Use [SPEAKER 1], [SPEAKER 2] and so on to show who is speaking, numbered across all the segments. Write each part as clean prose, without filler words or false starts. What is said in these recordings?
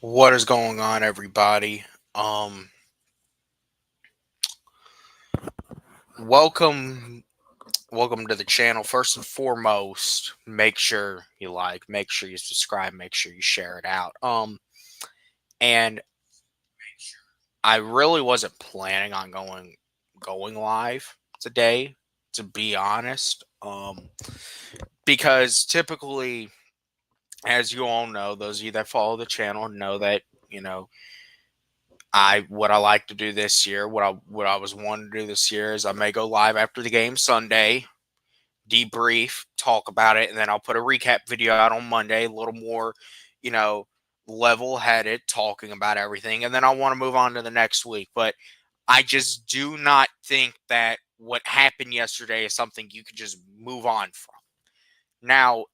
[SPEAKER 1] What is going on, everybody? Um, welcome, welcome to the channel. First and foremost, make sure you like, make sure you subscribe, make sure you share it out. And I really wasn't planning on going live today, to be honest. Because typically, as you all know, those of you that follow the channel know that you know what I like to do this year, what I was wanting to do this year is I may go live after the game Sunday, debrief, talk about it, and then I'll put a recap video out on Monday, a little more, you know, level headed, talking about everything, and then I want to move on to the next week. But I just do not think that what happened yesterday is something you can just move on from. Now,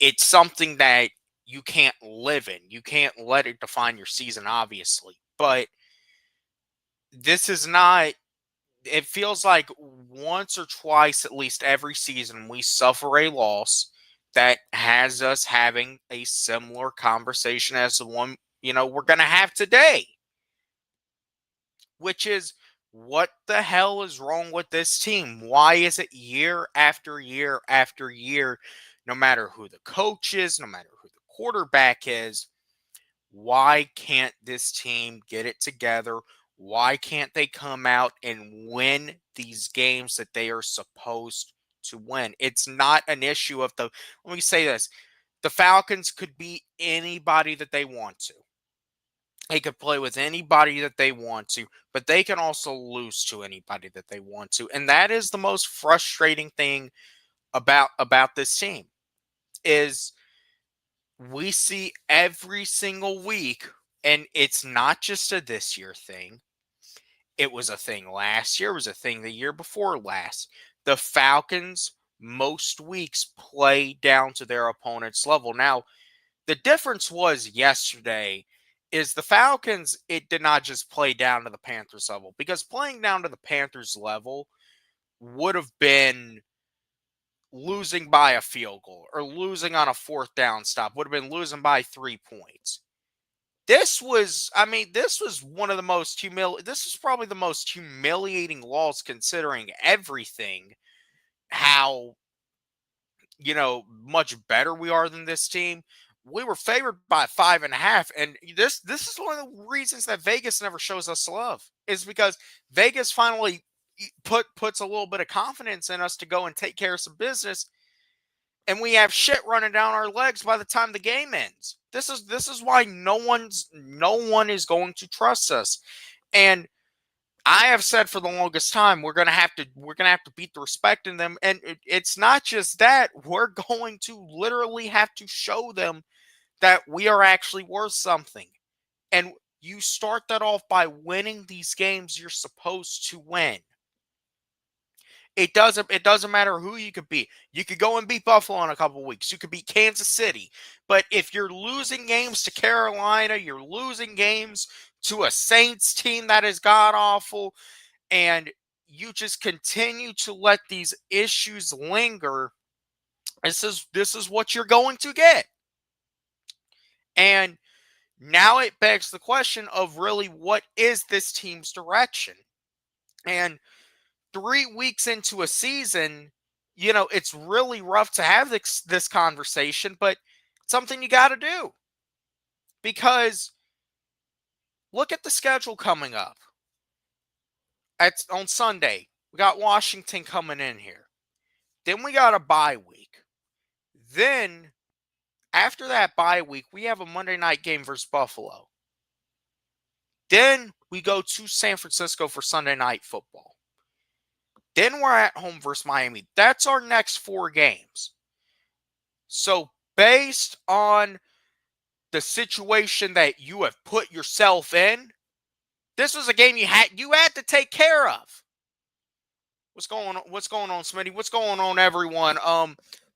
[SPEAKER 1] it's something that you can't live in. You can't let it define your season, obviously. But this is not, it feels like once or twice at least every season we suffer a loss that has us having a similar conversation as the one we're going to have today, which is, what the hell is wrong with this team? Why is it year after year after year, no matter who the coach is, no matter who the quarterback is, why can't this team get it together? Why can't they come out and win these games that they are supposed to win? It's not an issue of the, let me say this, the Falcons could beat anybody that they want to. They could play with anybody that they want to, but they can also lose to anybody that they want to. And that is the most frustrating thing about this team is we see every single week, and it's not just a this year thing. It was a thing last year, it was a thing the year before last. The Falcons most weeks play down to their opponent's level. Now, the difference was yesterday is the Falcons, it did not just play down to the Panthers level, because playing down to the Panthers level would have been losing by a field goal or losing on a fourth down stop, would have been losing by 3 points. This was, I mean, this was one of the most this is probably the most humiliating loss, considering everything, how, much better we are than this team. We were favored by 5.5, and this is one of the reasons that Vegas never shows us love, is because Vegas finally puts a little bit of confidence in us to go and take care of some business, and we have shit running down our legs by the time the game ends. This is why no one is going to trust us. And I have said for the longest time, we're gonna have to beat the respect in them. And it's not just that, we're going to literally have to show them that we are actually worth something. And you start that off by winning these games you're supposed to win. It doesn't matter who you could beat. You could go and beat Buffalo in a couple weeks. You could beat Kansas City. But if you're losing games to Carolina, you're losing games to a Saints team that is god awful, and you just continue to let these issues linger, this is what you're going to get. And now it begs the question of, really, what is this team's direction? And 3 weeks into a season, it's really rough to have this conversation, but it's something you got to do, because look at the schedule coming up. On Sunday, we got Washington coming in here. Then we got a bye week. Then, after that bye week, we have a Monday night game versus Buffalo. Then we go to San Francisco for Sunday night football. Then we're at home versus Miami. That's our next 4 games. So, based on the situation that you have put yourself in, this was a game you had to take care of. What's going on, Smitty? What's going on, everyone?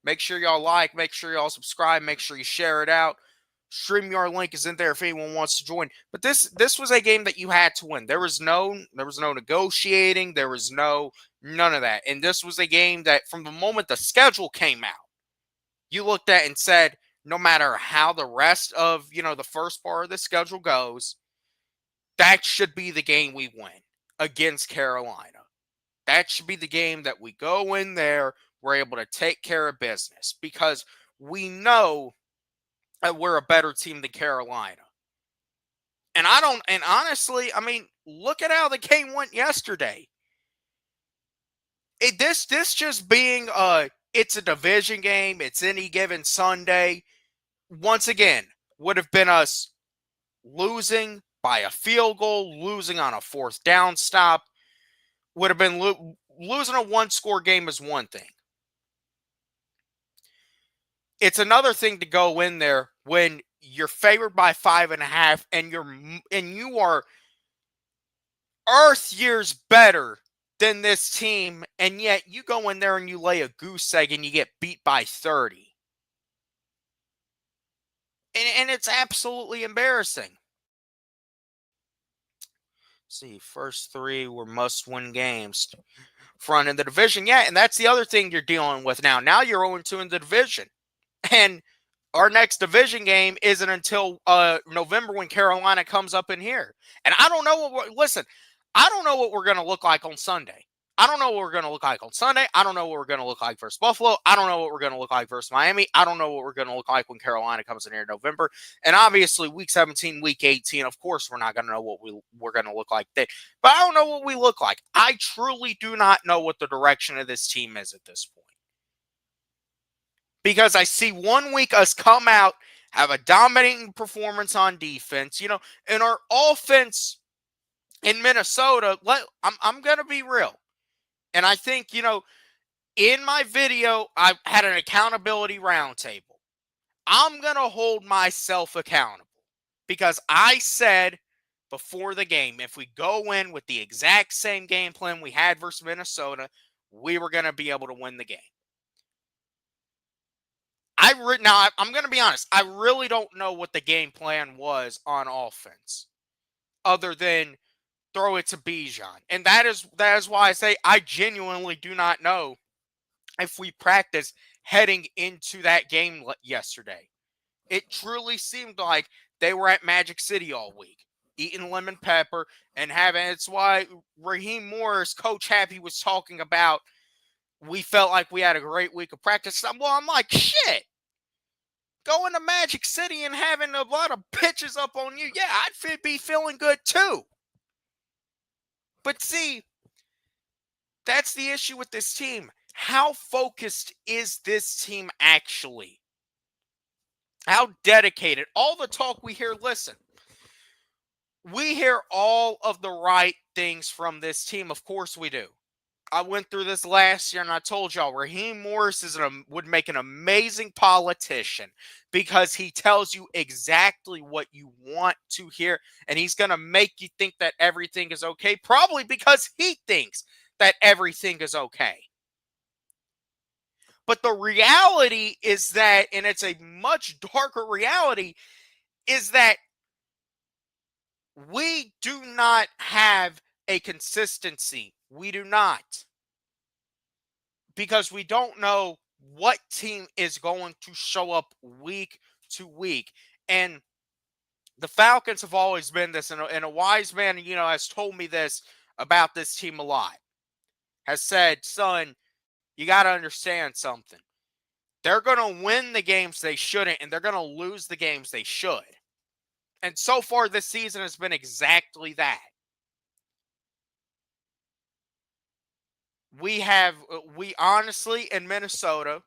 [SPEAKER 1] Make sure y'all like, make sure y'all subscribe, make sure you share it out. StreamYard link is in there if anyone wants to join. But this was a game that you had to win. There was no negotiating. There was none of that. And this was a game that, from the moment the schedule came out, you looked at and said, no matter how the rest of, the first part of the schedule goes, that should be the game we win against Carolina. That should be the game that we go in there, we're able to take care of business because we know that we're a better team than Carolina. And honestly, I mean, look at how the game went yesterday. This just being it's a division game, it's any given Sunday. Once again, would have been us losing by a field goal, losing on a fourth down stop. Would have been losing a one-score game is one thing. It's another thing to go in there when you're favored by 5.5 and you are earth years better than this team, and yet you go in there and you lay a goose egg and you get beat by 30. And it's absolutely embarrassing. See, first three were must-win games. Front in the division, yeah, and that's the other thing you're dealing with now. Now you're 0-2 in the division. And our next division game isn't until November when Carolina comes up in here. And I don't know I don't know what we're going to look like on Sunday. I don't know what we're going to look like on Sunday. I don't know what we're going to look like versus Buffalo. I don't know what we're going to look like versus Miami. I don't know what we're going to look like when Carolina comes in here in November. And obviously, week 17, week 18, of course, we're not going to know what we're going to look like then. But I don't know what we look like. I truly do not know what the direction of this team is at this point. Because I see 1 week us come out, have a dominating performance on defense, and our offense in Minnesota, I'm going to be real. And I think, in my video, I had an accountability roundtable. I'm going to hold myself accountable because I said before the game, if we go in with the exact same game plan we had versus Minnesota, we were going to be able to win the game. Now, I'm going to be honest. I really don't know what the game plan was on offense other than throw it to Bijan. And that is why I say I genuinely do not know if we practiced heading into that game yesterday. It truly seemed like they were at Magic City all week, eating lemon pepper and it's why Raheem Morris, Coach Happy, was talking about we felt like we had a great week of practice. Well, I'm like, shit. Going to Magic City and having a lot of pitches up on you, yeah, I'd be feeling good too. But see, that's the issue with this team. How focused is this team actually? How dedicated? All the talk we hear, listen, we hear all of the right things from this team. Of course we do. I went through this last year and I told y'all Raheem Morris would make an amazing politician because he tells you exactly what you want to hear and he's going to make you think that everything is okay, probably because he thinks that everything is okay. But the reality is that, and it's a much darker reality, is that we do not have a consistency. We do not. Because we don't know what team is going to show up week to week. And the Falcons have always been this, and a wise man, has told me this about this team a lot. Has said, son, you got to understand something. They're going to win the games they shouldn't, and they're going to lose the games they should. And so far this season has been exactly that. We honestly, in Minnesota,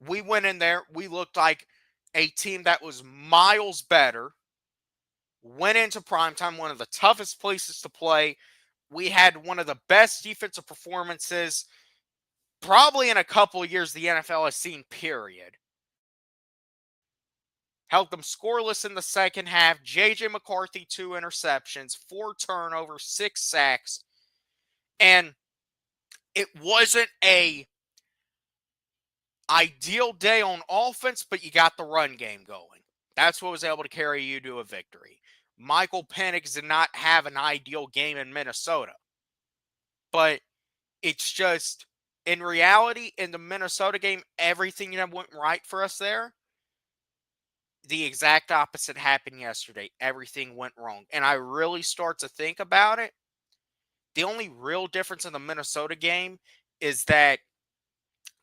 [SPEAKER 1] we went in there, we looked like a team that was miles better, went into primetime, one of the toughest places to play. We had one of the best defensive performances probably in a couple of years the NFL has seen, period. Held them scoreless in the second half. J.J. McCarthy, 2 interceptions, 4 turnovers, 6 sacks. And it wasn't a ideal day on offense, but you got the run game going. That's what was able to carry you to a victory. Michael Penix did not have an ideal game in Minnesota. But it's just, in reality, in the Minnesota game, everything went right for us there. the exact opposite happened yesterday. Everything went wrong. And I really start to think about it. The only real difference in the Minnesota game is that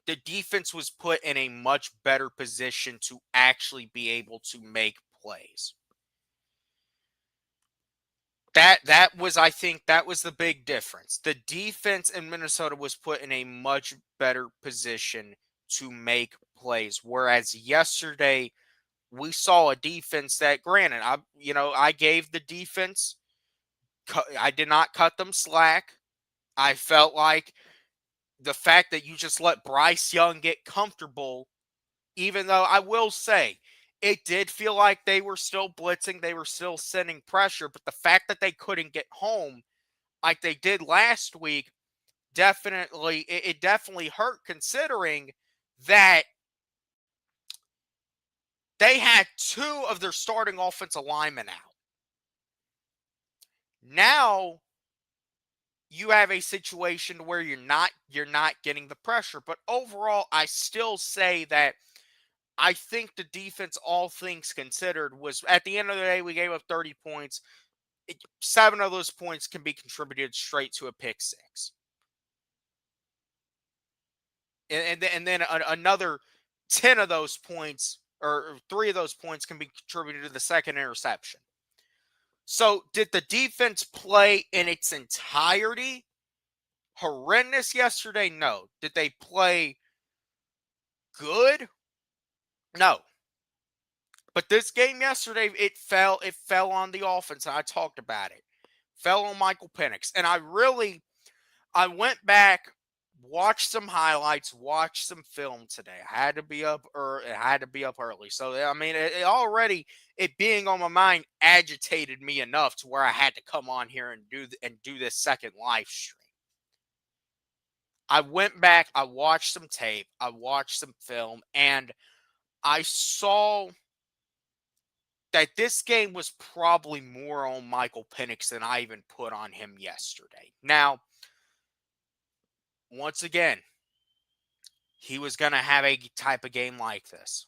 [SPEAKER 1] the defense was put in a much better position to actually be able to make plays. That was, I think, that was the big difference. The defense in Minnesota was put in a much better position to make plays, whereas yesterday we saw a defense that, granted, I gave the defense, I did not cut them slack. I felt like the fact that you just let Bryce Young get comfortable, even though I will say it did feel like they were still blitzing, they were still sending pressure, but the fact that they couldn't get home like they did last week, it definitely hurt, considering that they had two of their starting offensive linemen out. Now you have a situation where you're not getting the pressure, but overall I still say that I think the defense, all things considered, was, at the end of the day, we gave up 30 points. 7 of those points can be contributed straight to a pick six. And then another 10 of those points, or 3 of those points, can be contributed to the second interception. So did the defense play in its entirety horrendous yesterday? No. Did they play good? No. But this game yesterday, it fell on the offense, and I talked about it. Fell on Michael Penix. And I went back, watched some highlights, watched some film today. I had to be up early. So I mean, it being on my mind agitated me enough to where I had to come on here and do this second live stream. I went back, I watched some tape, I watched some film, and I saw that this game was probably more on Michael Penix than I even put on him yesterday. Now, once again, he was going to have a type of game like this.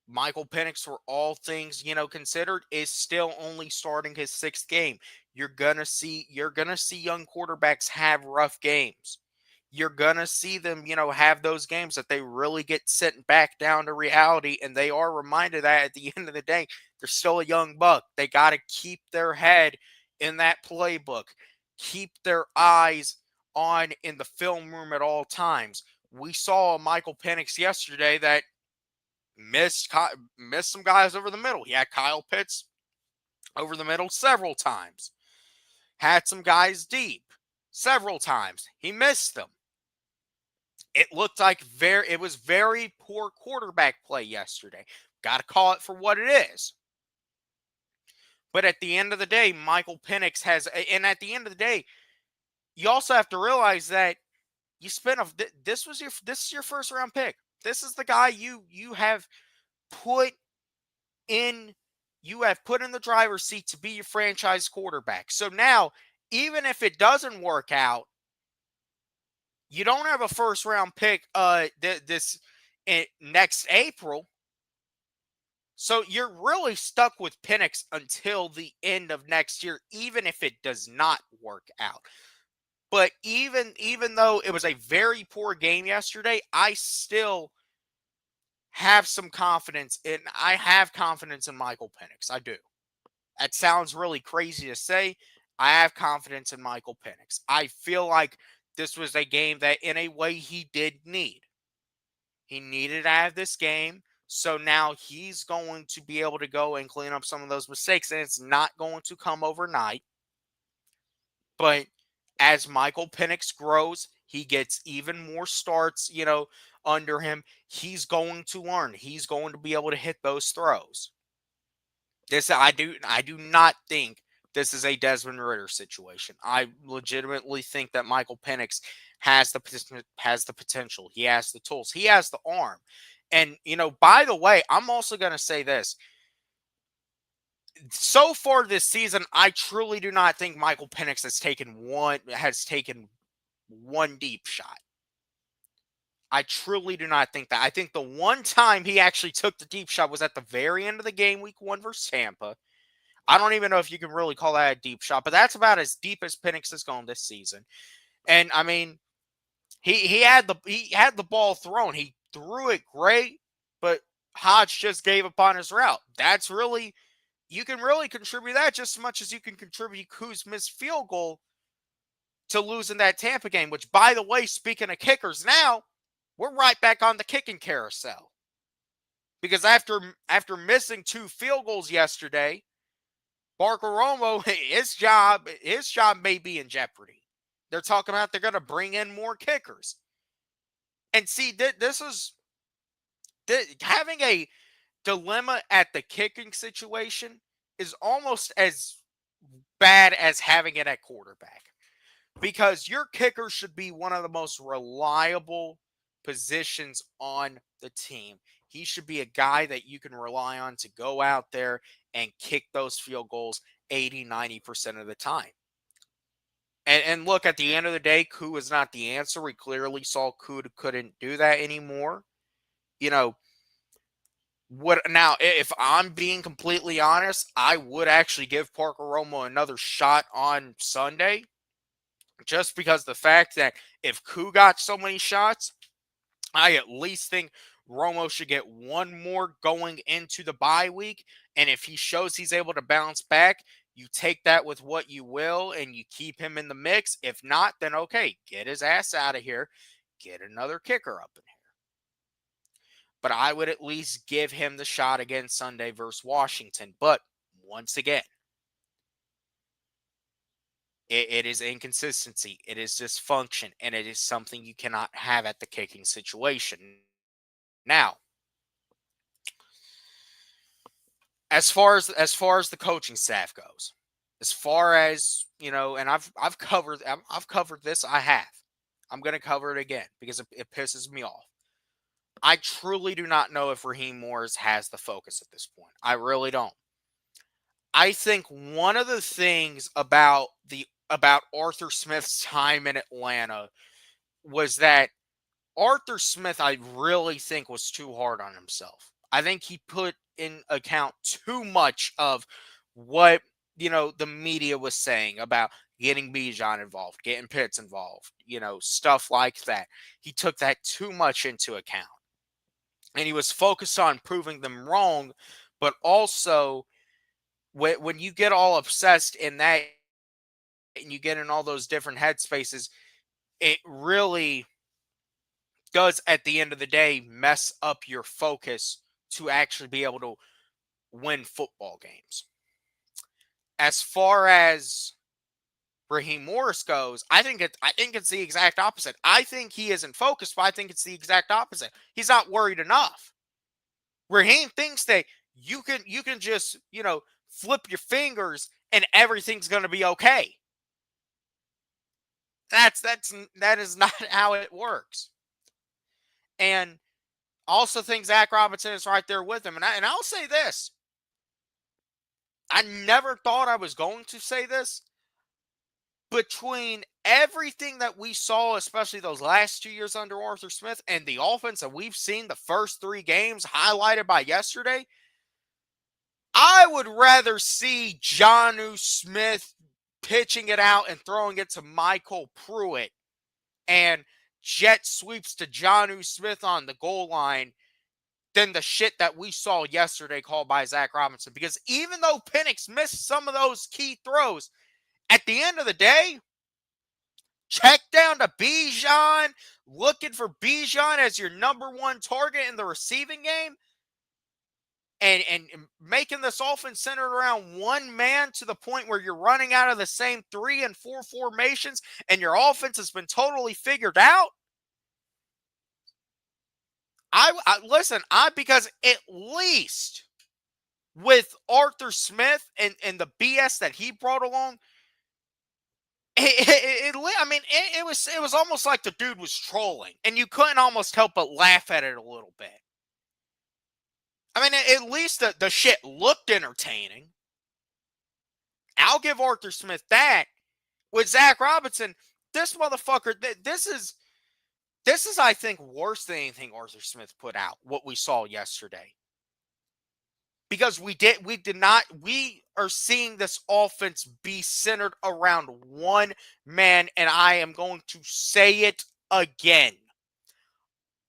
[SPEAKER 1] Michael Penix, for all things, considered, is still only starting his 6th game. You're going to see young quarterbacks have rough games. You're going to see them, have those games that they really get sent back down to reality, and they are reminded that at the end of the day, they're still a young buck. They got to keep their head in that playbook. Keep their eyes on in the film room at all times. We saw Michael Penix yesterday that missed some guys over the middle. He had Kyle Pitts over the middle several times. Had some guys deep several times. He missed them. It looked like it was very poor quarterback play yesterday. Got to call it for what it is. But at the end of the day, Michael Penix and at the end of the day, you also have to realize that you spent this is your first round pick. This is the guy you have put in the driver's seat to be your franchise quarterback. So now, even if it doesn't work out, you don't have a first round pick next April. So you're really stuck with Penix until the end of next year, even if it does not work out. But even though it was a very poor game yesterday, I still have some confidence I have confidence in Michael Penix. I do. That sounds really crazy to say. I have confidence in Michael Penix. I feel like this was a game that, in a way, he did need. He needed to have this game. So now he's going to be able to go and clean up some of those mistakes. And it's not going to come overnight. But as Michael Penix grows, he gets even more starts, under him. He's going to learn. He's going to be able to hit those throws. I do not think this is a Desmond Ridder situation. I legitimately think that Michael Penix has the potential. He has the tools. He has the arm. And, by the way, I'm also going to say this. So far this season, I truly do not think Michael Penix has taken one deep shot. I truly do not think that. I think the one time he actually took the deep shot was at the very end of the game, week 1 versus Tampa. I don't even know if you can really call that a deep shot, but that's about as deep as Penix has gone this season. And I mean, he had the ball thrown. He threw it great, but Hodge just gave up on his route. That's really, you can really contribute that just as much as you can contribute Kuzma's missed field goal to losing that Tampa game, which, by the way, speaking of kickers now, we're right back on the kicking carousel. Because after missing 2 field goals yesterday, Barcaromo, his job may be in jeopardy. They're talking about they're going to bring in more kickers. And see, this is having a dilemma at the kicking situation is almost as bad as having it at quarterback. Because your kicker should be one of the most reliable positions on the team. He should be a guy that you can rely on to go out there and kick those field goals 80, 90% of the time. And look, at the end of the day, Koo is not the answer. We clearly saw Koo couldn't do that anymore. You know, what now, if I'm being completely honest, I would actually give Parker Romo another shot on Sunday. Just because the fact that if Koo got so many shots, I at least think Romo should get one more going into the bye week. And if he shows he's able to bounce back, you take that with what you will and you keep him in the mix. If not, then okay, get his ass out of here. Get another kicker up in here. But I would at least give him the shot again Sunday versus Washington. But once again, it is inconsistency. It is dysfunction. And it is something you cannot have at the kicking situation. Now, as far as the coaching staff goes, as far as, and I've covered this. I'm going to cover it again because it pisses me off. I truly do not know if Raheem Morris has the focus at this point. I really don't. I think one of the things about Arthur Smith's time in Atlanta was that Arthur Smith, I really think, was too hard on himself. I think he put in account too much of what, the media was saying about getting Bijan involved, getting Pitts involved, stuff like that. He took that too much into account. And he was focused on proving them wrong, but also when you get all obsessed in that and you get in all those different headspaces, it really does, at the end of the day, mess up your focus to actually be able to win football games. As far as Raheem Morris goes, I think it's the exact opposite. I think he isn't focused, but I think it's the exact opposite. He's not worried enough. Raheem thinks that you can just, flip your fingers and everything's going to be okay. That is not how it works. And also think Zach Robinson is right there with him. And I'll say this. I never thought I was going to say this. Between everything that we saw, especially those last 2 years under Arthur Smith, and the offense that we've seen the first 3 games highlighted by yesterday, I would rather see Jonnu Smith pitching it out and throwing it to Michael Pruitt and jet sweeps to Jonnu Smith on the goal line than the shit that we saw yesterday called by Zach Robinson. Because even though Penix missed some of those key throws, at the end of the day, check down to Bijan, looking for Bijan as your number 1 target in the receiving game, and making this offense centered around one man to the point where you're running out of the same 3 and 4 formations and your offense has been totally figured out. Because at least with Arthur Smith and the BS that he brought along, it was almost like the dude was trolling, and you couldn't almost help but laugh at it a little bit. I mean, at least the shit looked entertaining. I'll give Arthur Smith that. With Zach Robinson, this motherfucker, this is This is, I think, worse than anything Arthur Smith put out, what we saw yesterday. Because we are seeing this offense be centered around one man, and I am going to say it again.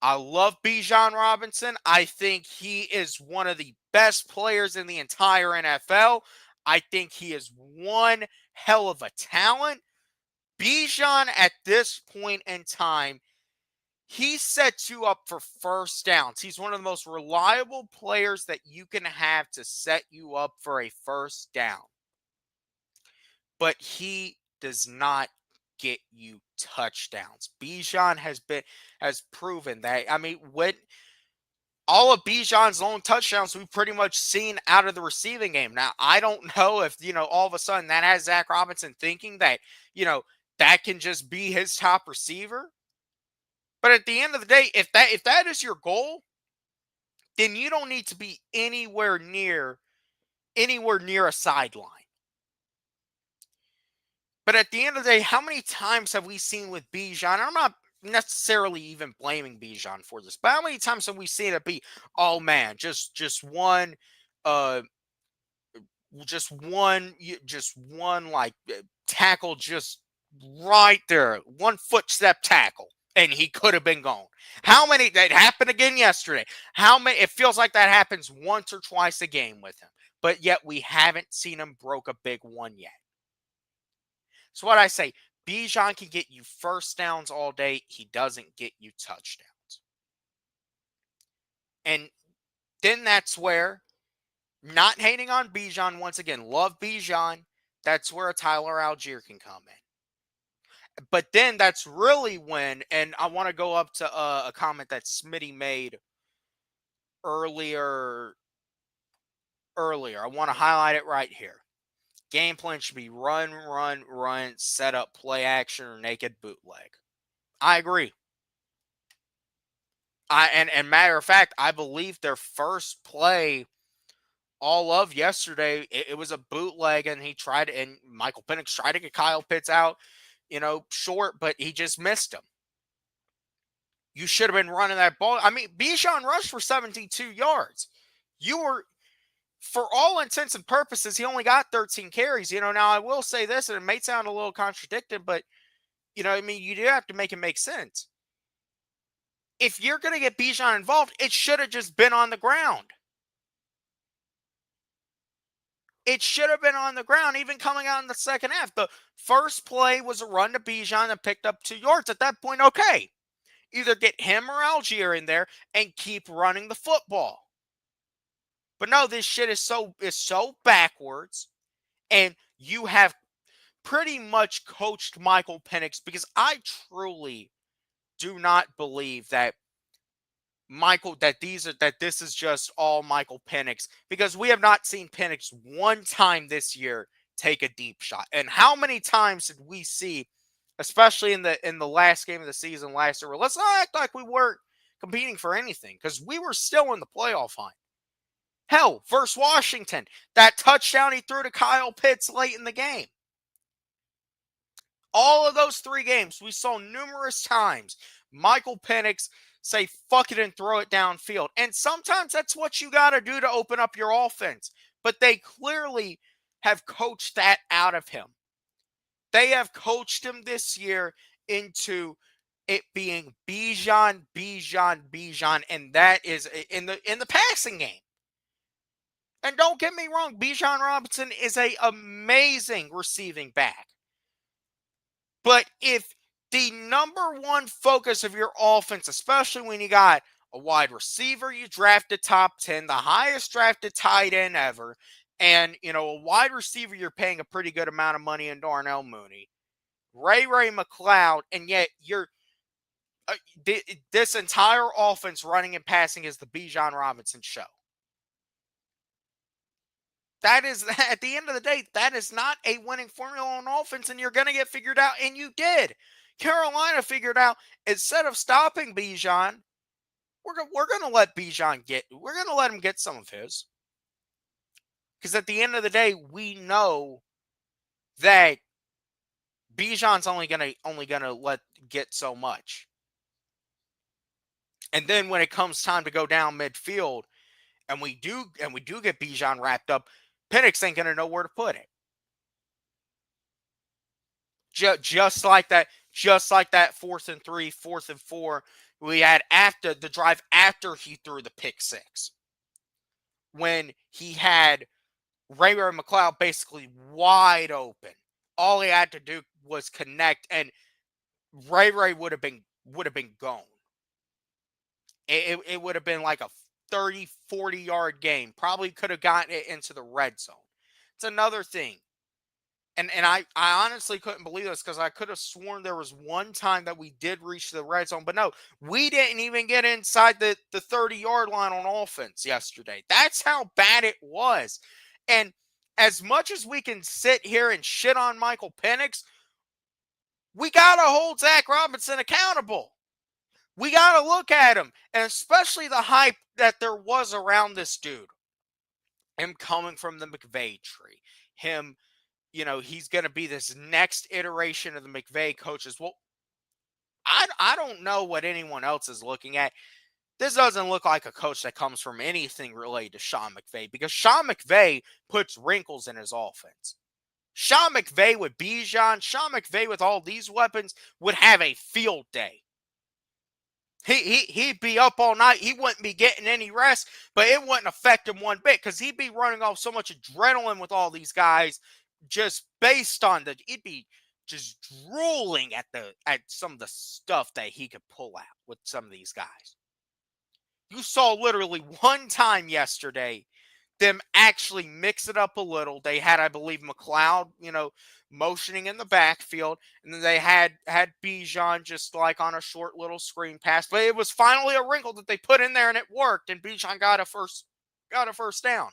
[SPEAKER 1] I love Bijan Robinson. I think he is one of the best players in the entire NFL. I think he is one hell of a talent. Bijan, at this point in time, he sets you up for first downs. He's one of the most reliable players that you can have to set you up for a first down. But he does not get you touchdowns. Bijan has proven that. I mean, when all of Bijan's long touchdowns we've pretty much seen out of the receiving game. Now, I don't know if, all of a sudden that has Zach Robinson thinking that, that can just be his top receiver. But at the end of the day, if that is your goal, then you don't need to be anywhere near a sideline. But at the end of the day, how many times have we seen with Bijan? I'm not necessarily even blaming Bijan for this, but how many times have we seen it be, oh man, just one like tackle just right there, one footstep tackle, and he could have been gone. How many? That happened again yesterday. How many? It feels like that happens once or twice a game with him, but yet we haven't seen him broke a big one yet. So what I say, Bijan can get you first downs all day. He doesn't get you touchdowns. And then that's where, not hating on Bijan once again, love Bijan, that's where a Tyler Algier can come in. But then that's really when, and I want to go up to a comment that Smitty made earlier. I want to highlight it right here. Game plan should be run, set up, play action, or naked bootleg. I agree. And matter of fact, I believe their first play all of yesterday, it was a bootleg, and Michael Penix tried to get Kyle Pitts out, short, but he just missed him. You should have been running that ball. I mean, Bijan rushed for 72 yards. For all intents and purposes, he only got 13 carries. Now I will say this, and it may sound a little contradicted, but, you do have to make it make sense. If you're going to get Bijan involved, it should have just been on the ground. It should have been on the ground, even coming out in the second half. The first play was a run to Bijan and picked up 2 yards. At that point, okay, either get him or Algier in there and keep running the football. But no, this shit is so backwards, and you have pretty much coached Michael Penix, because I truly do not believe that this is just all Michael Penix, because we have not seen Penix one time this year take a deep shot. And how many times did we see, especially in the last game of the season last year, let's not act like we weren't competing for anything, because we were still in the playoff hunt. Hell, versus Washington, that touchdown he threw to Kyle Pitts late in the game. All of those 3 games, we saw numerous times Michael Penix say, fuck it, and throw it downfield. And sometimes that's what you got to do to open up your offense. But they clearly have coached that out of him. They have coached him this year into it being Bijan, and that is in the passing game. And don't get me wrong, Bijan Robinson is an amazing receiving back. But if the number one focus of your offense, especially when you got a wide receiver you drafted top 10, the highest drafted tight end ever, and, a wide receiver you're paying a pretty good amount of money in Darnell Mooney, Ray McCloud, and yet you're this entire offense running and passing is the Bijan Robinson show. That is, at the end of the day, that is not a winning formula on offense, and you're going to get figured out, and you did. Carolina figured out, instead of stopping Bijan, we're going to let him get some of his. Because at the end of the day, we know that Bijan's only gonna get so much. And then when it comes time to go down midfield, and we do get Bijan wrapped up, Penix ain't gonna know where to put it. Just like that, 4th and 3, 4th and 4 we had after the drive after he threw the pick six, when he had Ray McLeod basically wide open. All he had to do was connect, and Ray would have been gone. It would have been like a 30, 40-yard game. Probably could have gotten it into the red zone. It's another thing. And I honestly couldn't believe this, because I could have sworn there was one time that we did reach the red zone. But no, we didn't even get inside the 30-yard line on offense yesterday. That's how bad it was. And as much as we can sit here and shit on Michael Penix, we got to hold Zach Robinson accountable. We got to look at him, and especially the hype that there was around this dude. Him coming from the McVay tree. Him, he's going to be this next iteration of the McVay coaches. Well, I don't know what anyone else is looking at. This doesn't look like a coach that comes from anything related to Sean McVay, because Sean McVay puts wrinkles in his offense. Sean McVay with Bijan, Sean McVay with all these weapons would have a field day. He'd be up all night. He wouldn't be getting any rest, but it wouldn't affect him one bit, because he'd be running off so much adrenaline with all these guys, just based on he'd be just drooling at some of the stuff that he could pull out with some of these guys. You saw literally one time yesterday them actually mix it up a little. They had, I believe, McLeod, motioning in the backfield, and then they had Bijan just like on a short little screen pass. But it was finally a wrinkle that they put in there, and it worked, and Bijan got a first down.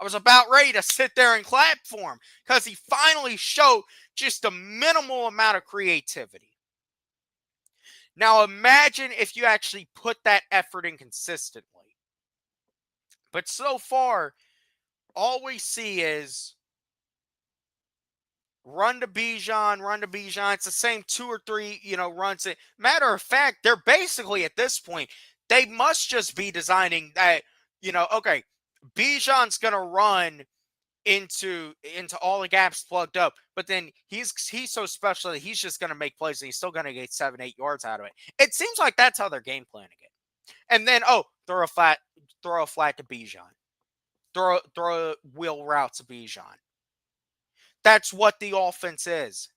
[SPEAKER 1] I was about ready to sit there and clap for him, because he finally showed just a minimal amount of creativity. Now imagine if you actually put that effort in consistently. But so far, all we see is run to Bijan. It's the same 2 or 3, runs. Matter of fact, they're basically at this point, they must just be designing that, okay, Bijan's going to run into all the gaps plugged up, but then he's so special that he's just going to make plays, and he's still going to get 7-8 yards out of it. It seems like that's how they're game planning it. And then, throw a flat to Bijan. Throw a wheel route to Bijan. That's what the offense is.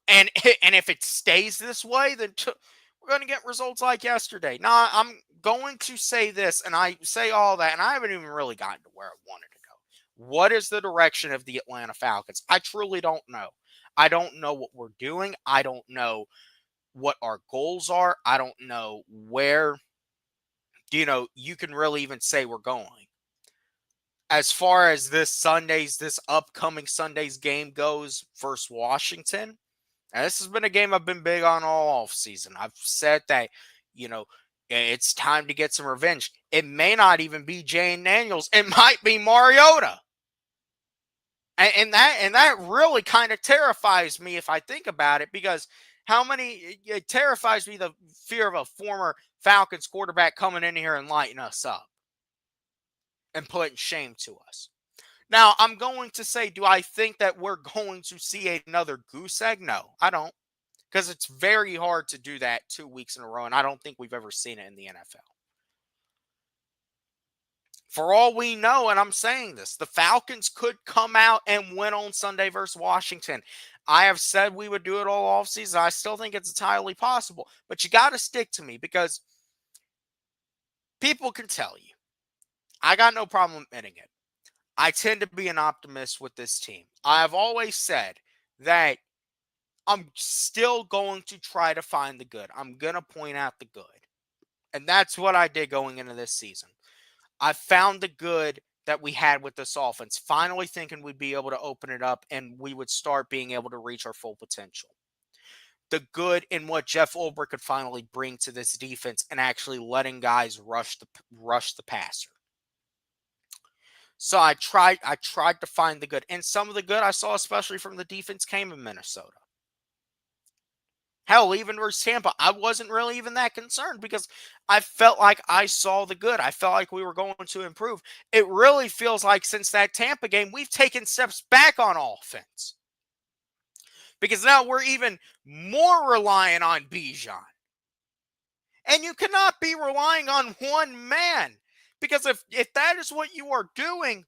[SPEAKER 1] And if it stays this way, then we're going to get results like yesterday. Now, I'm going to say this, and I say all that, and I haven't even really gotten to where I wanted to go. What is the direction of the Atlanta Falcons? I truly don't know. I don't know what we're doing. I don't know what our goals are. I don't know where, you can really even say we're going. As far as this upcoming Sunday's game goes versus Washington, and this has been a game I've been big on all offseason. I've said that, it's time to get some revenge. It may not even be Jane Daniels. It might be Mariota. And that really kind of terrifies me if I think about it, because it terrifies me, the fear of a former Falcons quarterback coming in here and lighting us up and putting shame to us. Now, I'm going to say, do I think that we're going to see another goose egg? No, I don't. Because it's very hard to do that 2 weeks in a row, and I don't think we've ever seen it in the NFL. For all we know, and I'm saying this, the Falcons could come out and win on Sunday versus Washington. I have said we would do it all offseason. I still think it's entirely possible. But you got to stick to me, because people can tell you. I got no problem admitting it. I tend to be an optimist with this team. I have always said that I'm still going to try to find the good. I'm going to point out the good. And that's what I did going into this season. I found the good that we had with this offense, finally thinking we'd be able to open it up and we would start being able to reach our full potential. The good in what Jeff Ulbrich could finally bring to this defense, and actually letting guys rush the passer. So I tried to find the good. And some of the good I saw, especially from the defense, came in Minnesota. Hell, even versus Tampa, I wasn't really even that concerned because I felt like I saw the good. I felt like we were going to improve. It really feels like since that Tampa game, we've taken steps back on offense because now we're even more reliant on Bijan. And you cannot be relying on one man because if that is what you are doing,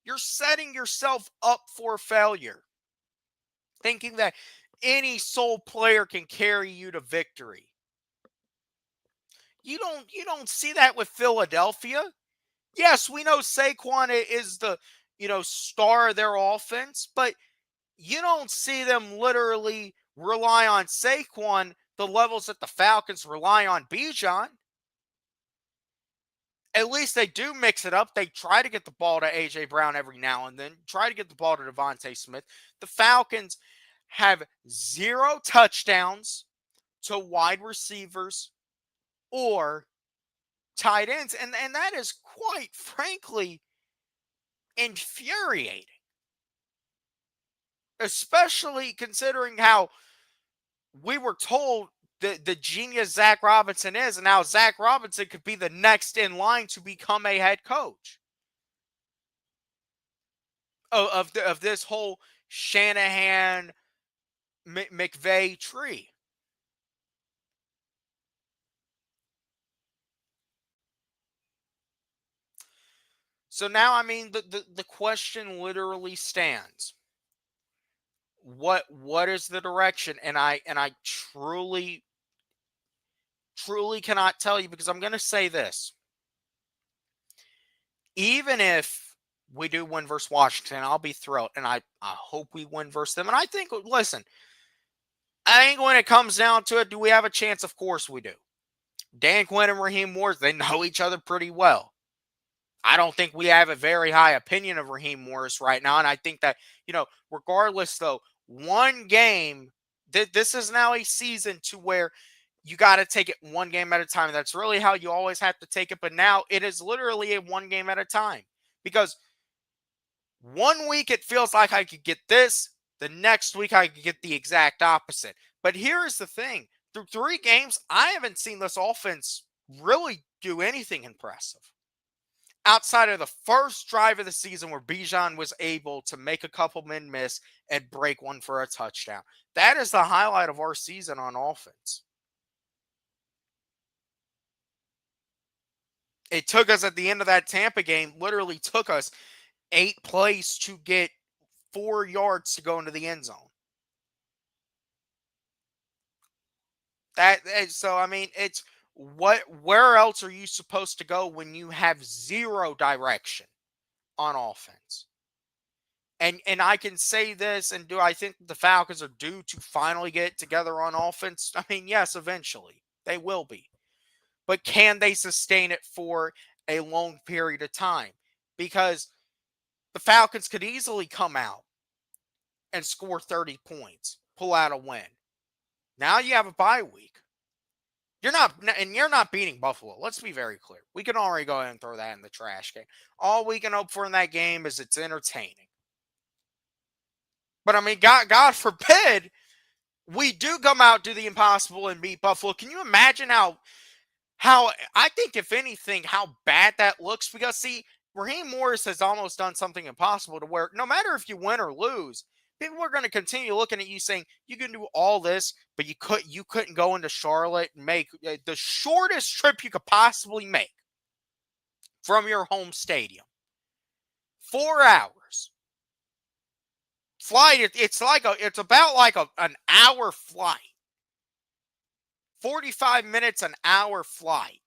[SPEAKER 1] you're setting yourself up for failure, thinking that any sole player can carry you to victory. You don't see that with Philadelphia. Yes, we know Saquon is the, star of their offense, but you don't see them literally rely on Saquon the levels that the Falcons rely on Bijan. At least they do mix it up. They try to get the ball to A.J. Brown every now and then, try to get the ball to Devontae Smith. The Falcons have 0 touchdowns to wide receivers or tight ends. And that is quite frankly infuriating, especially considering how we were told the genius Zach Robinson is, and now Zach Robinson could be the next in line to become a head coach of this whole Shanahan McVay tree. So now, I mean, the question literally stands. What is the direction? And I truly cannot tell you because I'm going to say this. Even if we do win versus Washington, I'll be thrilled. And I hope we win versus them. And I think, listen, I think when it comes down to it, do we have a chance? Of course we do. Dan Quinn and Raheem Morris, they know each other pretty well. I don't think we have a very high opinion of Raheem Morris right now. And I think that, regardless, though, one game, this is now a season to where you got to take it one game at a time. That's really how you always have to take it. But now it is literally a one game at a time because one week it feels like I could get this. The next week I could get the exact opposite. But here's the thing. Through 3 games, I haven't seen this offense really do anything impressive. Outside of the first drive of the season where Bijan was able to make a couple men miss and break one for a touchdown. That is the highlight of our season on offense. It took us at the end of that Tampa game, literally took us 8 plays to get 4 yards to go into the end zone. So I mean, it's where else are you supposed to go when you have 0 direction on offense? And I can say this, and do I think the Falcons are due to finally get together on offense? I mean, yes, eventually. They will be. But can they sustain it for a long period of time? Because the Falcons could easily come out and score 30 points, pull out a win. Now you have a bye week. You're not beating Buffalo. Let's be very clear. We can already go ahead and throw that in the trash can. All we can hope for in that game is it's entertaining. But I mean, God forbid we do come out, do the impossible, and beat Buffalo. Can you imagine how I think, if anything, how bad that looks? Because see, Raheem Morris has almost done something impossible to where no matter if you win or lose, people are going to continue looking at you saying you can do all this, but you couldn't go into Charlotte and make the shortest trip you could possibly make from your home stadium. 4 hours. Flight, it's about like an hour flight. 45 minutes, an hour flight.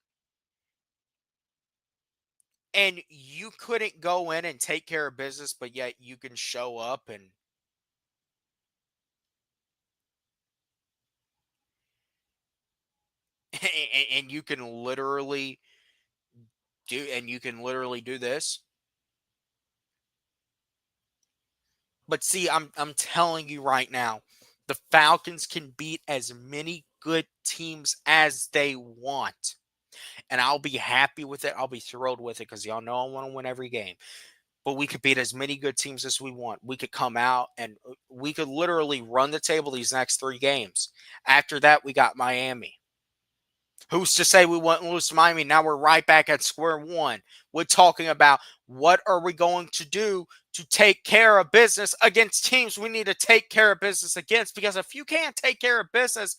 [SPEAKER 1] And you couldn't go in and take care of business, but yet you can show up and you can literally do this. But see, I'm telling you right now, the Falcons can beat as many good teams as they want. And I'll be happy with it. I'll be thrilled with it because y'all know I want to win every game. but we could beat as many good teams as we want. We could come out and we could literally run the table these next 3 games. After that, we got Miami. Who's to say we wouldn't lose to Miami? Now we're right back at square one. We're talking about what are we going to do to take care of business against teams we need to take care of business against. Because if you can't take care of business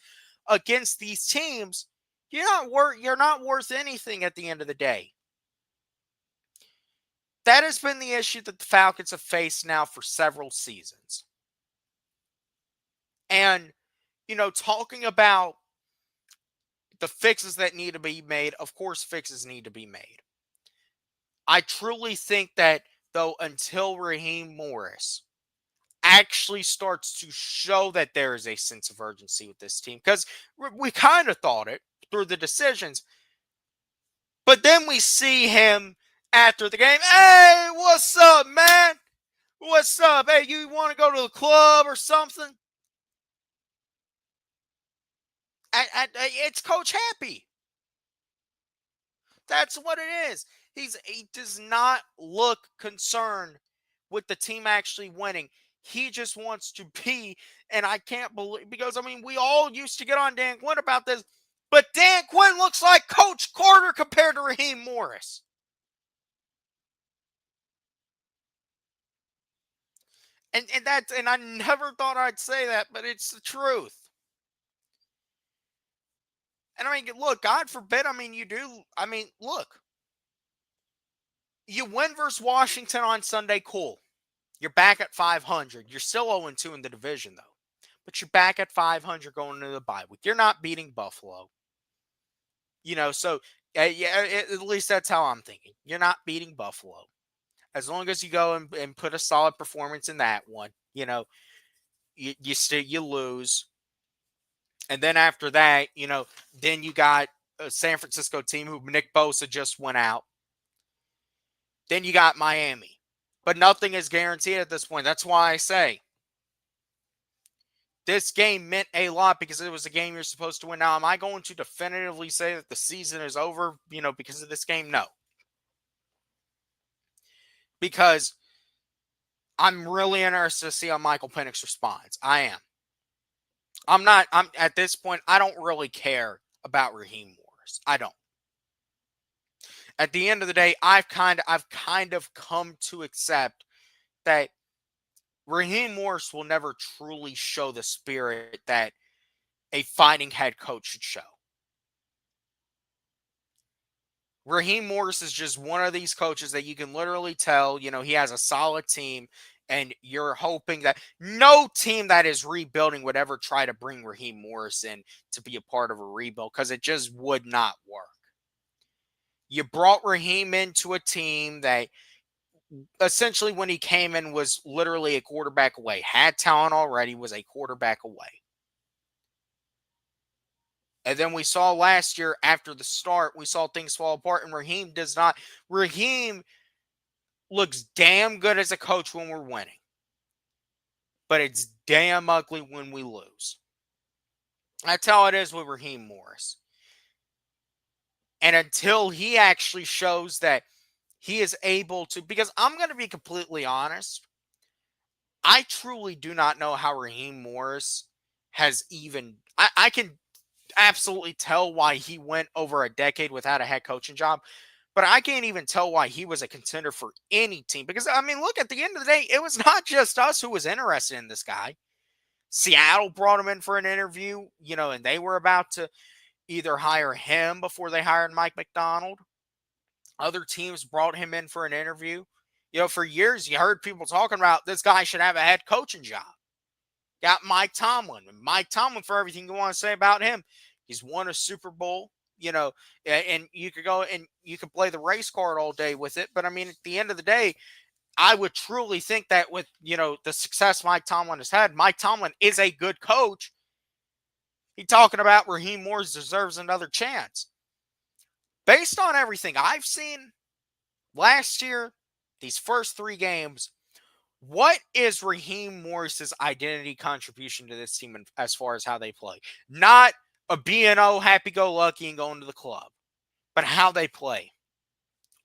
[SPEAKER 1] against these teams, you're not worth anything at the end of the day. That has been the issue that the Falcons have faced now for several seasons. And, talking about the fixes that need to be made, of course, fixes need to be made. I truly think that, though, until Raheem Morris actually starts to show that there is a sense of urgency with this team, because we kind of thought it through the decisions, but then we see him after the game. Hey, what's up, man? What's up? Hey, you want to go to the club or something? It's Coach Happy. That's what it is. He does not look concerned with the team actually winning. He just wants to be, and I can't believe, because we all used to get on Dan Quinn about this, but Dan Quinn looks like Coach Carter compared to Raheem Morris. And I never thought I'd say that, but it's the truth. And look, God forbid, you do. Look, you win versus Washington on Sunday, cool. You're back at 500. You're still 0-2 in the division, though. But you're back at 500 going into the bye week. You're not beating Buffalo. So, yeah, at least that's how I'm thinking. You're not beating Buffalo. As long as you go and put a solid performance in that one, you lose. And then after that, then you got a San Francisco team who Nick Bosa just went out. Then you got Miami. But nothing is guaranteed at this point. That's why I say this game meant a lot because it was a game you're supposed to win. Now, am I going to definitively say that the season is over, because of this game? No. Because I'm really interested to see how Michael Penix responds. I am. I'm at this point, I don't really care about Raheem Morris. I don't. At the end of the day, I've kind of come to accept that Raheem Morris will never truly show the spirit that a fighting head coach should show. Raheem Morris is just one of these coaches that you can literally tell, he has a solid team, and you're hoping that no team that is rebuilding would ever try to bring Raheem Morris in to be a part of a rebuild, because it just would not work. You brought Raheem into a team that essentially when he came in was literally a quarterback away, had talent already, was a quarterback away. And then we saw last year after the start, we saw things fall apart, and Raheem does not. Raheem looks damn good as a coach when we're winning, but it's damn ugly when we lose. That's how it is with Raheem Morris. And until he actually shows that he is able to, because I'm going to be completely honest, I truly do not know how Raheem Morris has even, I can absolutely tell why he went over a decade without a head coaching job, but I can't even tell why he was a contender for any team. Because, look, at the end of the day, it was not just us who was interested in this guy. Seattle brought him in for an interview, and they were about to either hire him before they hired Mike McDonald. Other teams brought him in for an interview. For years, you heard people talking about this guy should have a head coaching job. Got Mike Tomlin. Mike Tomlin, for everything you want to say about him, he's won a Super Bowl, and you could go and you could play the race card all day with it. But, at the end of the day, I would truly think that with, the success Mike Tomlin has had, Mike Tomlin is a good coach. He's talking about Raheem Morris deserves another chance. Based on everything I've seen last year, these first 3 games, what is Raheem Morris's identity contribution to this team as far as how they play? Not a B&O, happy-go-lucky and going to the club, but how they play.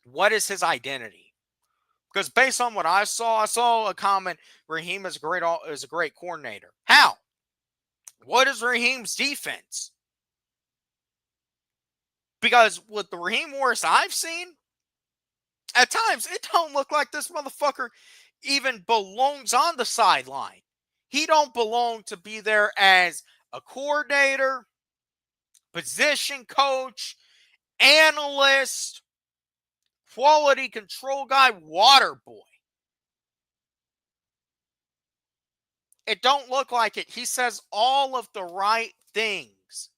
[SPEAKER 1] What is his identity? Because based on what I saw a comment, Raheem is a great coordinator. How? What is Raheem's defense? Because with the Raheem Morris I've seen, at times it don't look like this motherfucker even belongs on the sideline. He don't belong to be there as a coordinator, position coach, analyst, quality control guy, water boy. It don't look like it. He says all of the right things.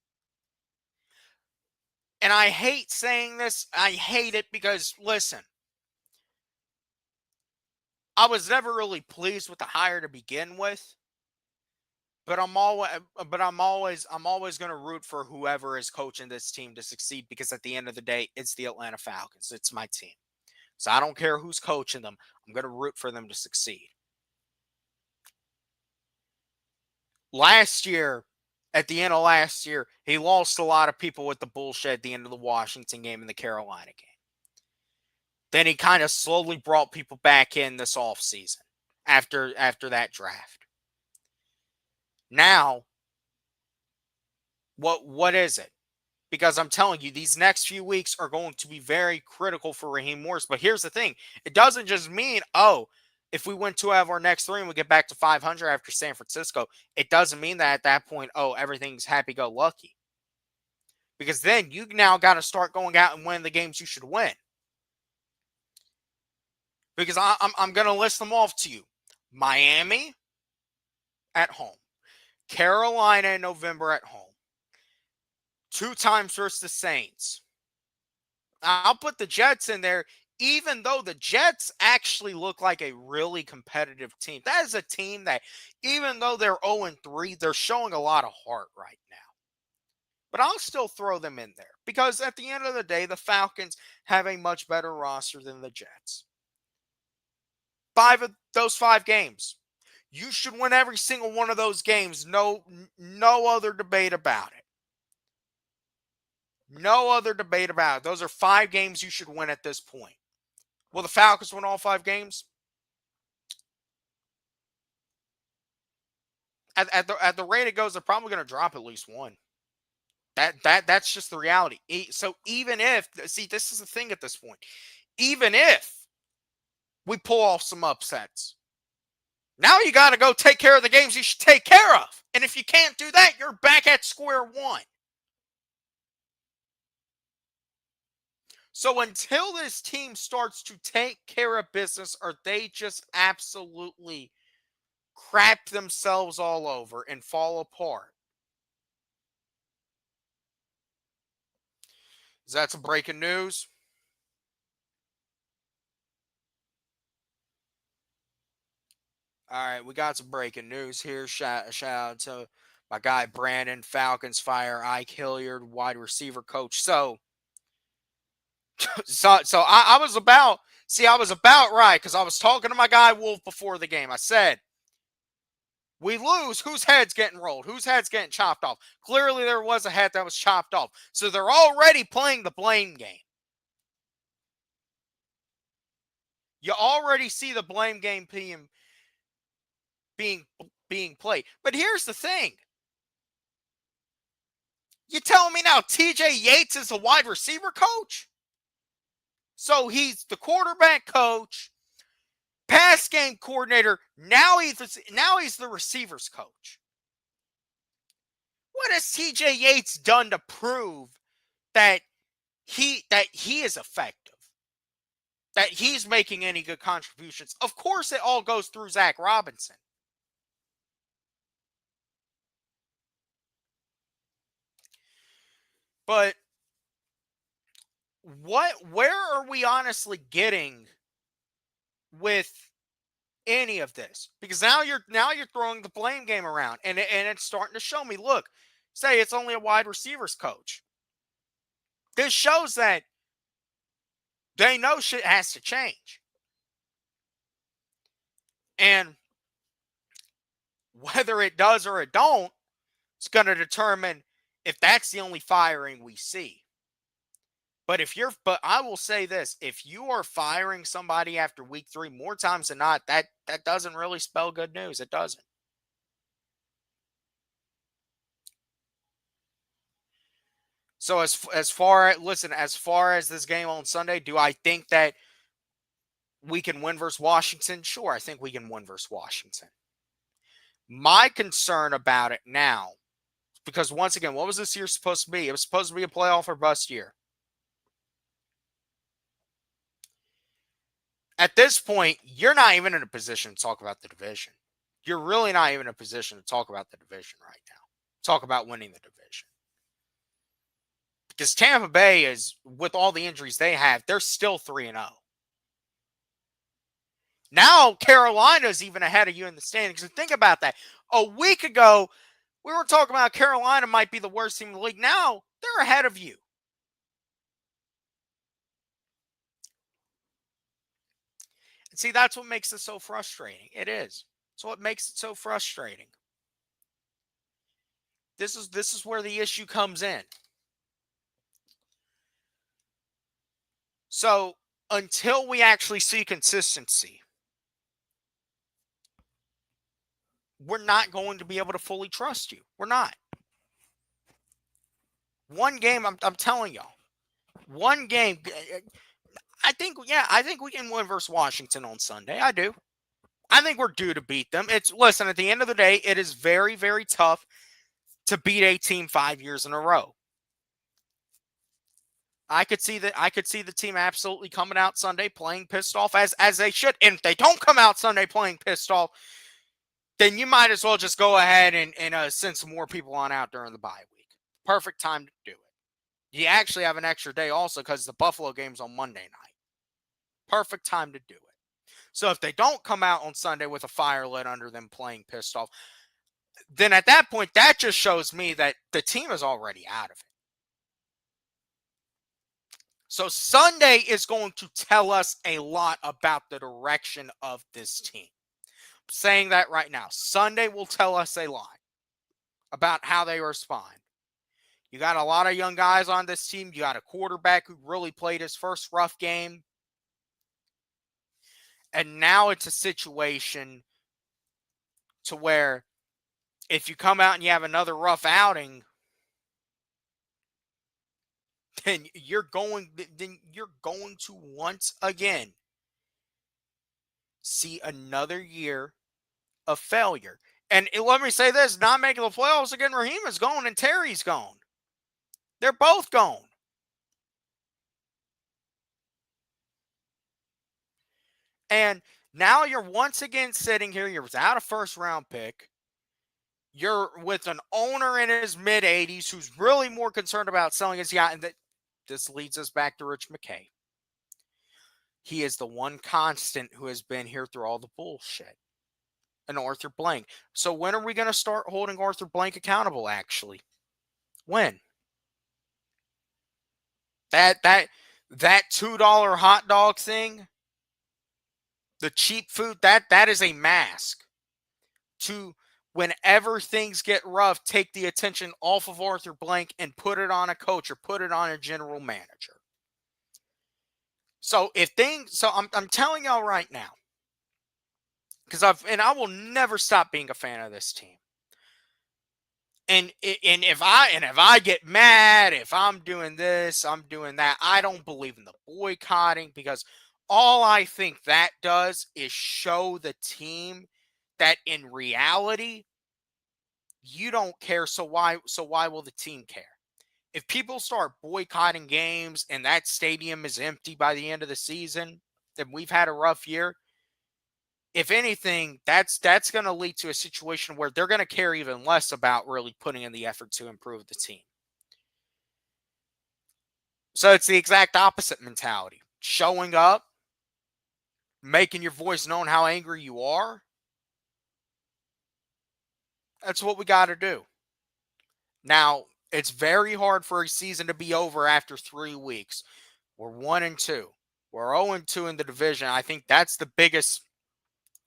[SPEAKER 1] And I hate saying this. I hate it because, listen, I was never really pleased with the hire to begin with. But I'm always going to root for whoever is coaching this team to succeed, because at the end of the day, it's the Atlanta Falcons. It's my team. So I don't care who's coaching them. I'm going to root for them to succeed. At the end of last year, he lost a lot of people with the bullshit at the end of the Washington game and the Carolina game. Then he kind of slowly brought people back in this offseason after that draft. Now, what is it? Because I'm telling you, these next few weeks are going to be very critical for Raheem Morris. But here's the thing. It doesn't just mean, if we win 2 out of our next 3 and we get back to 500 after San Francisco, it doesn't mean that at that point, everything's happy-go-lucky. Because then you now got to start going out and winning the games you should win. Because I'm going to list them off to you. Miami at home. Carolina in November at home. 2 times versus the Saints. I'll put the Jets in there, even though the Jets actually look like a really competitive team. That is a team that, even though they're 0-3, they're showing a lot of heart right now. But I'll still throw them in there, because at the end of the day, the Falcons have a much better roster than the Jets. 5 of those 5 games, you should win every single one of those games. No other debate about it. No other debate about it. Those are 5 games you should win at this point. Will the Falcons win all 5 games? At the rate it goes, they're probably going to drop at least 1. That's just the reality. So even if, this is the thing at this point. Even if we pull off some upsets, now you got to go take care of the games you should take care of. And if you can't do that, you're back at square one. So until this team starts to take care of business, or they just absolutely crap themselves all over and fall apart. Is that some breaking news? All right, we got some breaking news here. Shout out to my guy Brandon. Falcons fire Ike Hilliard, wide receiver coach. So I was about right, because I was talking to my guy Wolf before the game. I said, we lose, whose head's getting rolled? Whose head's getting chopped off? Clearly there was a head that was chopped off. So they're already playing the blame game. You already see the blame game being played. But here's the thing. You telling me now TJ Yates is a wide receiver coach? So he's the quarterback coach, pass game coordinator. Now he's the receivers coach. What has TJ Yates done to prove that he is effective? That he's making any good contributions? Of course, it all goes through Zach Robinson. But where are we honestly getting with any of this? Because now you're throwing the blame game around, and it's starting to show me. Look, say it's only a wide receivers coach. This shows that they know shit has to change. And whether it does or it don't, it's going to determine if that's the only firing we see. But I will say this: if you are firing somebody after week 3, more times than not, that doesn't really spell good news. It doesn't. So as far as this game on Sunday, do I think that we can win versus Washington? Sure, I think we can win versus Washington. My concern about it now, because once again, what was this year supposed to be? It was supposed to be a playoff or bust year. At this point, you're not even in a position to talk about the division. You're really not even in a position to talk about the division right now. Talk about winning the division. Because Tampa Bay is, with all the injuries they have, they're still 3-0. Now Carolina's even ahead of you in the standings. And think about that. A week ago, we were talking about Carolina might be the worst team in the league. Now they're ahead of you. And see, that's what makes it so frustrating. It is. So what makes it so frustrating. This is where the issue comes in. So until we actually see consistency, we're not going to be able to fully trust you. We're not. One game, I'm telling y'all. One game. I think we can win versus Washington on Sunday. I do. I think we're due to beat them. Listen, at the end of the day, it is very, very tough to beat a team 5 years in a row. I could see the team absolutely coming out Sunday playing pissed off as they should. And if they don't come out Sunday playing pissed off, then you might as well just go ahead and send some more people on out during the bye week. Perfect time to do it. You actually have an extra day also because the Buffalo game's on Monday night. Perfect time to do it. So if they don't come out on Sunday with a fire lit under them playing pissed off, then at that point, that just shows me that the team is already out of it. So Sunday is going to tell us a lot about the direction of this team. I'm saying that right now. Sunday will tell us a lot about how they respond. You got a lot of young guys on this team. You got a quarterback who really played his first rough game. And now it's a situation to where if you come out and you have another rough outing, then you're going to once again see another year of failure. And let me say this, not making the playoffs again, Raheem is gone and Terry's gone. They're both gone. And now you're once again sitting here, you're without a first round pick. You're with an owner in his mid-80s who's really more concerned about selling his yacht. And this leads us back to Rich McKay. He is the one constant who has been here through all the bullshit. And Arthur Blank. So when are we going to start holding Arthur Blank accountable, actually? When? That $2 hot dog thing, the cheap food, that is a mask to, whenever things get rough, take the attention off of Arthur Blank and put it on a coach or put it on a general manager. So I'm telling y'all right now, because I will never stop being a fan of this team. And if I get mad, if I'm doing this, I'm doing that, I don't believe in the boycotting, because all I think that does is show the team that in reality you don't care. So why will the team care? If people start boycotting games and that stadium is empty by the end of the season, then we've had a rough year. If anything, that's going to lead to a situation where they're going to care even less about really putting in the effort to improve the team. So it's the exact opposite mentality. Showing up, making your voice known how angry you are. That's what we got to do. Now, it's very hard for a season to be over after 3 weeks. We're 1-2. We're 0-2 in the division. I think that's the biggest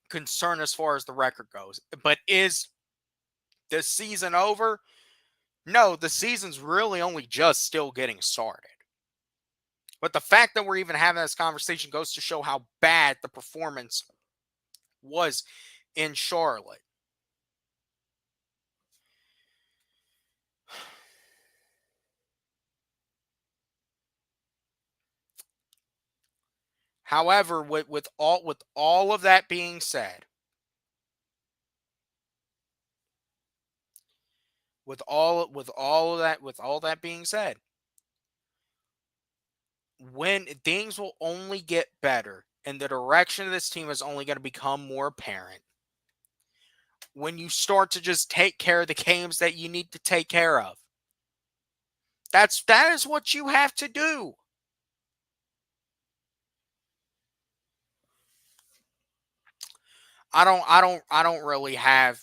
[SPEAKER 1] concern as far as the record goes. But is the season over? No, the season's really only just still getting started. But the fact that we're even having this conversation goes to show how bad the performance was in Charlotte. However, with all of that being said, with all that being said, when things will only get better and the direction of this team is only going to become more apparent when you start to just take care of the games that you need to take care of. That is what you have to do. I don't really have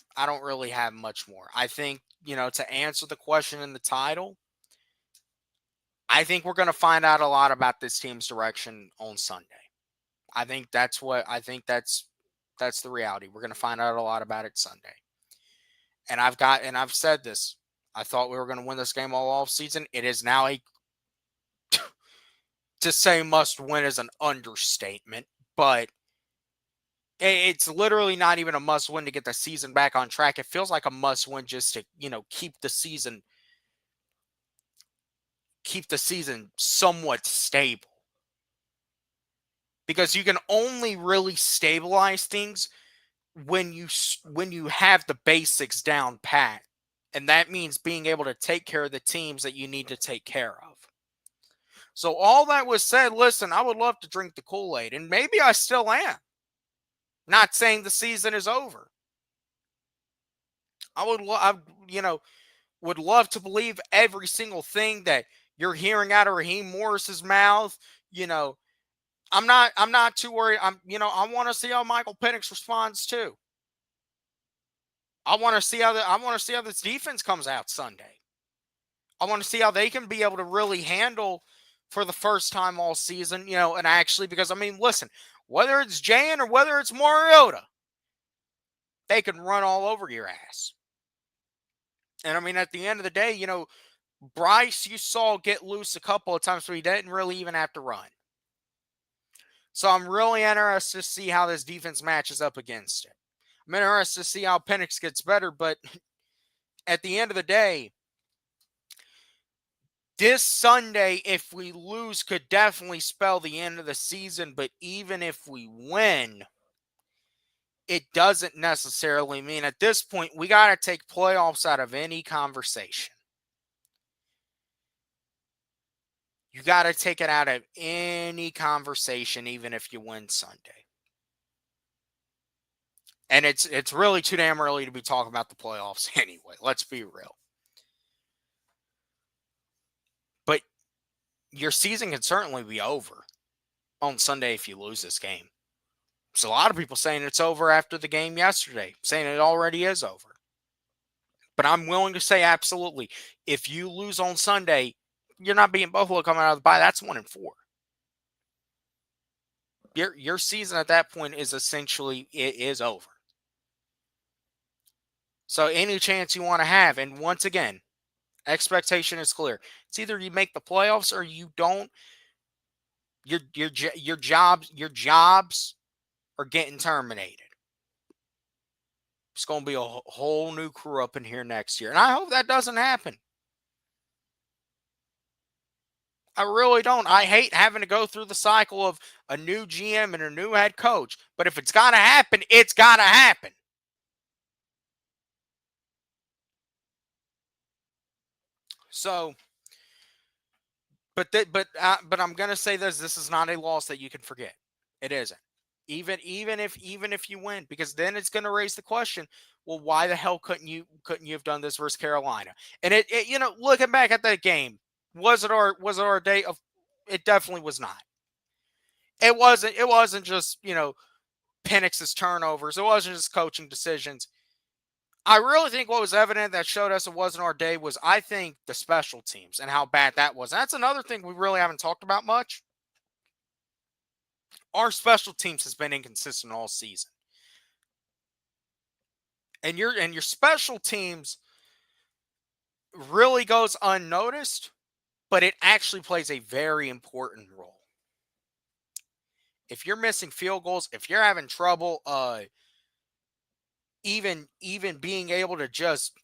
[SPEAKER 1] much more. I think, to answer the question in the title, I think we're going to find out a lot about this team's direction on Sunday. I think that's the reality. We're going to find out a lot about it Sunday. And I've said this. I thought we were going to win this game all off season. It is now to say must win is an understatement, but it's literally not even a must win to get the season back on track. It feels like a must win just to, keep the season somewhat stable. Because you can only really stabilize things when you have the basics down pat. And that means being able to take care of the teams that you need to take care of. So all that was said, listen, I would love to drink the Kool-Aid, and maybe I still am. Not saying the season is over. I would love to believe every single thing that you're hearing out of Raheem Morris's mouth. I'm not too worried. I want to see how Michael Penix responds too. I want to see how this defense comes out Sunday. I want to see how they can be able to really handle for the first time all season, and actually, because listen, whether it's Jan or whether it's Mariota, they can run all over your ass. And at the end of the day, Bryce, you saw get loose a couple of times, so he didn't really even have to run. So I'm really interested to see how this defense matches up against it. I'm interested to see how Penix gets better, but at the end of the day, this Sunday, if we lose, could definitely spell the end of the season. But even if we win, it doesn't necessarily mean at this point we got to take playoffs out of any conversation. You got to take it out of any conversation, even if you win Sunday. And it's really too damn early to be talking about the playoffs anyway. Let's be real. But your season can certainly be over on Sunday if you lose this game. There's a lot of people saying it's over after the game yesterday, saying it already is over. But I'm willing to say absolutely. If you lose on Sunday, you're not beating Buffalo coming out of the bye. That's 1-4. Your season at that point is essentially it is over. So any chance you want to have, and once again, expectation is clear. It's either you make the playoffs or you don't. Your jobs are getting terminated. It's going to be a whole new crew up in here next year, and I hope that doesn't happen. I really don't. I hate having to go through the cycle of a new GM and a new head coach. But if it's got to happen, it's got to happen. So, but I'm gonna say this: this is not a loss that you can forget. It isn't. Even if you win, because then it's gonna raise the question: well, why the hell couldn't you have done this versus Carolina? And it looking back at that game, was it our day of? It definitely was not. It wasn't just Penix's turnovers. It wasn't just coaching decisions. I really think what was evident that showed us it wasn't our day was, I think, the special teams and how bad that was. And that's another thing we really haven't talked about much. Our special teams has been inconsistent all season. And your special teams really goes unnoticed but it actually plays a very important role. If you're missing field goals, if you're having trouble, even being able to just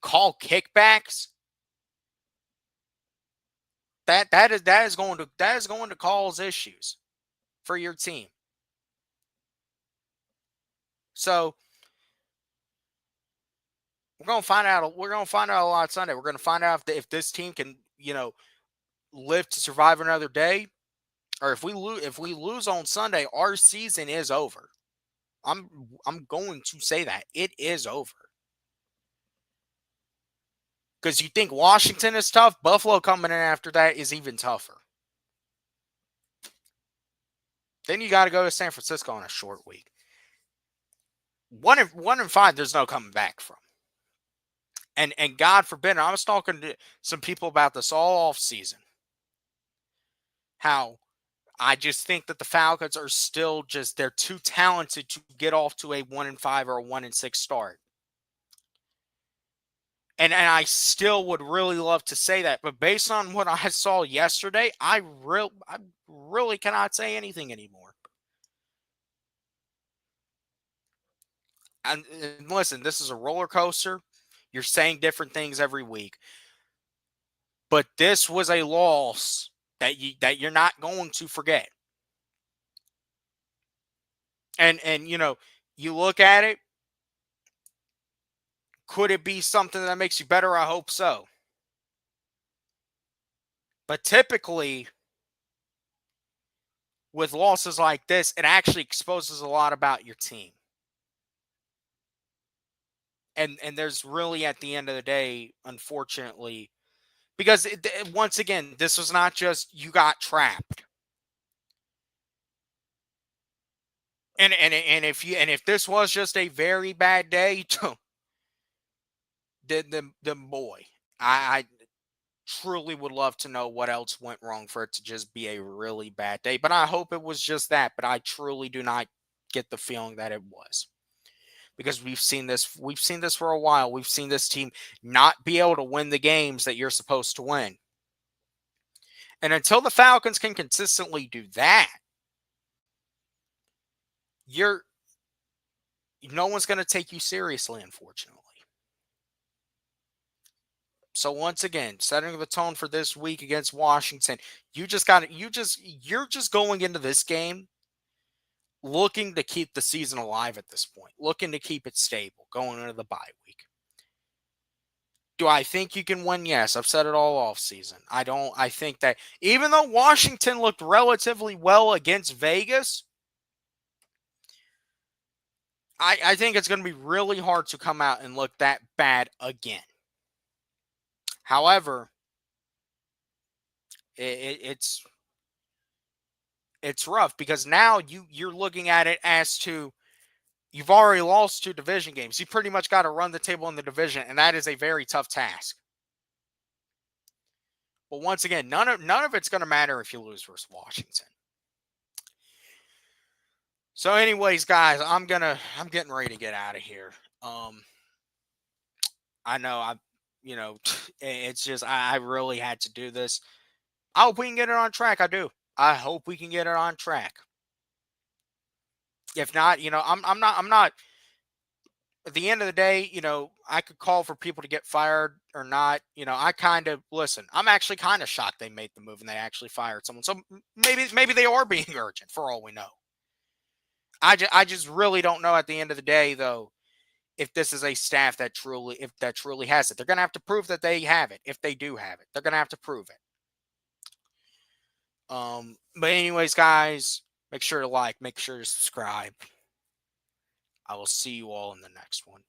[SPEAKER 1] call kickbacks, that is going to cause issues for your team. So we're gonna find out. We're gonna find out a lot Sunday. We're gonna find out if this team can live to survive another day, or if we lose on Sunday, our season is over. I'm going to say that it is over. Because you think Washington is tough, Buffalo coming in after that is even tougher. Then you got to go to San Francisco on a short week. 1-5, there's no coming back from. And God forbid, I was talking to some people about this all off season. How I just think that the Falcons are still they're too talented to get off to a 1-5 or a 1-6 start. And I still would really love to say that, but based on what I saw yesterday, I really cannot say anything anymore. And listen, this is a roller coaster. You're saying different things every week, but this was a loss that you're not going to forget. And you look at it. Could it be something that makes you better? I hope so. But typically, with losses like this, it actually exposes a lot about your team. And there's really, at the end of the day, unfortunately, because once again, this was not just you got trapped. And if this was just a very bad day, then boy, I truly would love to know what else went wrong for it to just be a really bad day. But I hope it was just that. But I truly do not get the feeling that it was. Because we've seen this for a while. We've seen this team not be able to win the games that you're supposed to win. And until the Falcons can consistently do that, no one's going to take you seriously, unfortunately. So once again, setting the tone for this week against Washington, you're just going into this game looking to keep the season alive at this point, looking to keep it stable going into the bye week. Do I think you can win? Yes, I've said it all off season. I think that even though Washington looked relatively well against Vegas, I think it's going to be really hard to come out and look that bad again. However, it's rough because now you're looking at it as to you've already lost 2 division games. You pretty much got to run the table in the division, and that is a very tough task. But once again, none of it's going to matter if you lose versus Washington. So, anyways, guys, I'm getting ready to get out of here. I know it's just I really had to do this. I hope we can get it on track. I do. I hope we can get it on track. If not, I'm not. At the end of the day, I could call for people to get fired or not. I kind of listen. I'm actually kind of shocked they made the move and they actually fired someone. So maybe they are being urgent for all we know. I just really don't know at the end of the day, though, if this is a staff that truly has it. They're going to have to prove that they have it. If they do have it, they're going to have to prove it. But anyways, guys, make sure to like, make sure to subscribe. I will see you all in the next one.